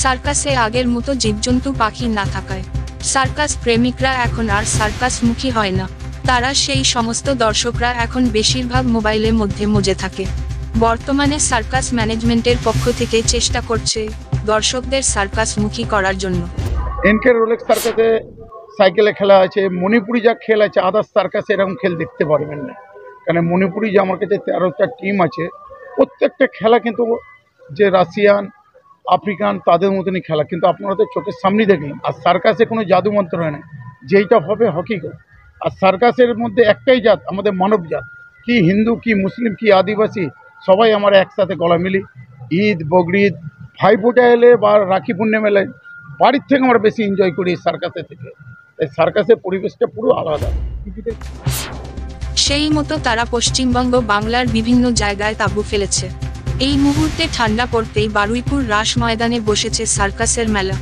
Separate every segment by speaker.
Speaker 1: সার্কাসে আগের মতো জীবজন্তু পাখি না থাকায় সার্কাস প্রেমিকরা এখন আর সার্কাসমুখী হয় না। তারা সেই সমস্ত দর্শকরা এখন বেশিরভাগ মোবাইলের মধ্যে মজে থাকে। বর্তমানে সার্কাস ম্যানেজমেন্টের পক্ষ থেকে চেষ্টা করছে দর্শকদের সার্কাসমুখী করার জন্য।
Speaker 2: এনকে রোলেক্স সার্কাসে সাইকেলে খেলা আছে, মণিপুরি যা খেল আছে, আদার্স সার্কাসে এরকম খেল দেখতে পারবেন না। কারণ মণিপুরি যে আমার কাছে 13টা টিম আছে, প্রত্যেকটা খেলা কিন্তু যে রাশিয়ান আফ্রিকান তাদের মতনই খেলা, কিন্তু আপনারা তো চোখের সামনেই দেখলেন। আর সার্কাসে কোনো জাদু মন্ত্র হয় না, যেইটা হবে হকিকত। আর সার্কাসের মধ্যে একটাই জাত, আমাদের মানব জাত। কি হিন্দু, কি মুসলিম, কি আদিবাসী, সবাই আমরা একসাথে গলা মিলি। ঈদ, বকরিদ, ভাইফোঁটা এলে বা রাখি পূর্ণিমা এলে বাড়ির থেকে আমরা বেশি এনজয় করি সার্কাসের থেকে। তাই সার্কাসের পরিবেশটা পুরো আলাদা।
Speaker 1: সেই মতো তারা পশ্চিমবঙ্গ বাংলার বিভিন্ন জায়গায় তাঁবু ফেলেছে। এই মুহূর্তে ঠান্ডা পড়তেই বারুইপুর রাস ময়দানে বসেছে সার্কাসের মেলা।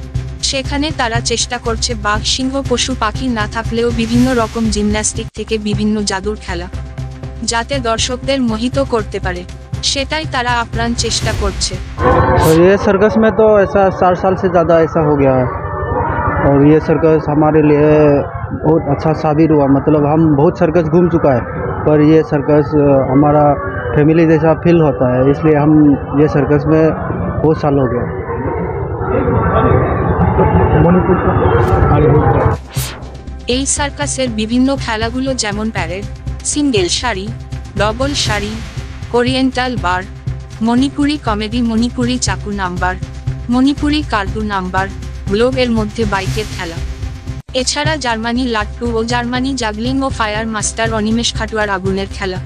Speaker 1: সেখানে তারা চেষ্টা করছে বাঘ, সিংহ, পশু পাখি না থাকলেও বিভিন্ন রকম জিমন্যাস্টিক থেকে বিভিন্ন জাদুর খেলা, যাতে দর্শকদের মোহিত করতে পারে, সেটাই তারা আপ্রাণ চেষ্টা করছে।
Speaker 3: और ये सर्कस में तो ऐसा 60 साल से ज़्यादा ऐसा हो गया है और ये सर्कस हमारे लिए बहुत अच्छा साबित हुआ। मतलब हम बहुत सर्कस घूम चुका है, पर ये सर्कस हमारा फैमिली जैसा फील होता है, इसलिए हम ये सर्कस में बहुत साल हो गया।
Speaker 1: এই সার্কাসের বিভিন্ন খেলাগুলো যেমন প্যারেড, সিঙ্গেল সারি, ডবল সারি, ওরিয়েন্টাল বার, মণিপুরি কমেডি, মণিপুরি চাকু নাম্বার, মণিপুরি কার্টুন নাম্বার, গ্লোবের মধ্যে বাইকের খেলা, এছাড়া জার্মানি লাট্টু ও জার্মানি জাগলিং ও ফায়ার মাস্টার অনিমেষ খাটুয়ার আগুনের খেলা।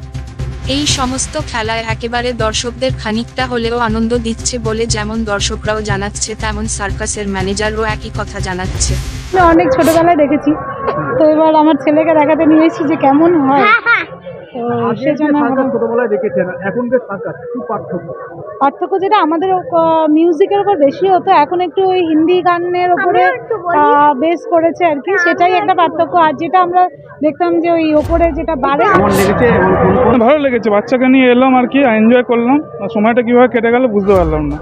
Speaker 1: এই সমস্ত খেলায় একেবারে দর্শকদের খানিকটা হলেও আনন্দ দিচ্ছে বলে যেমন দর্শকরাও জানাচ্ছে, তেমন সার্কাসের ম্যানেজারও একই কথা জানাচ্ছে।
Speaker 4: অনেক ছোটবেলায় দেখেছি, তো এবার আমার ছেলেকে দেখাতে নিয়ে এসেছি যে কেমন হয়। তো সেজন্য
Speaker 2: ছোটবেলায় দেখেছেন, এখনকার সার্কাস কি পার্থক্য?
Speaker 4: পার্থক্য যেটা আমাদের মিউজিকের উপর বেশি হতো, এখন একটু ওই হিন্দি গানের উপরে বেস করেছে আর কি, সেটাই একটা পার্থক্য। আর যেটা আমরা দেখতাম যে ওই ওপরে যেটা বাড়ে।
Speaker 5: ভালো লেগেছে, বাচ্চাকে নিয়ে এলাম আর কি, এনজয় করলাম। আর সময়টা কিভাবে কেটে গেল বুঝতে পারলাম না।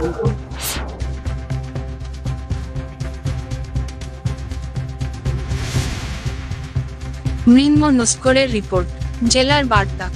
Speaker 1: মৃন্ময় নস্করের রিপোর্ট, জেলার বার্তা।